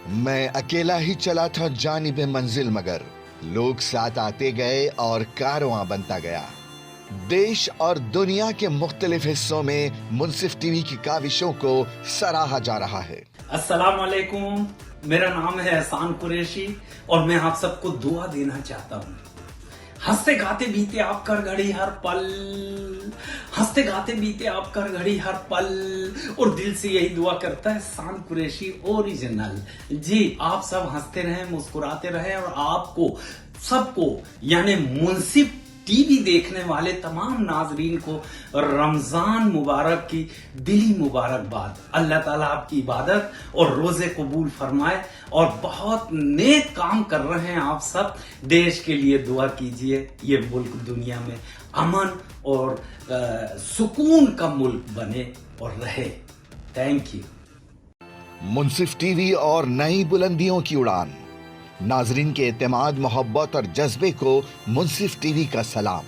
میں اکیلا ہی چلا تھا جانب منزل، مگر لوگ ساتھ آتے گئے اور کارواں بنتا گیا۔ دیش اور دنیا کے مختلف حصوں میں منصف ٹی وی کی کاوشوں کو سراہا جا رہا ہے۔ السلام علیکم، میرا نام ہے احسان قریشی اور میں آپ سب کو دعا دینا چاہتا ہوں۔ ہنستے گاتے بیتے آپ کا گھڑی ہر پل، ہنستے گاتے بیتے آپ کا گھڑی ہر پل، اور دل سے یہی دعا کرتا ہے احسان قریشی اوریجنل۔ جی آپ سب ہنستے رہیں، مسکراتے رہیں، اور آپ کو سب کو یعنی منصف ٹی وی دیکھنے والے تمام ناظرین کو رمضان مبارک کی دلی مبارکباد۔ اللہ تعالیٰ آپ کی عبادت اور روزے قبول فرمائے، اور بہت نیک کام کر رہے ہیں آپ سب۔ دیش کے لیے دعا کیجئے، یہ ملک دنیا میں امن اور سکون کا ملک بنے اور رہے۔ Thank you. Munsif T V اور نئی بلندیوں کی اڑان، ناظرین کے اعتماد، محبت اور جذبے کو منصف ٹی وی کا سلام۔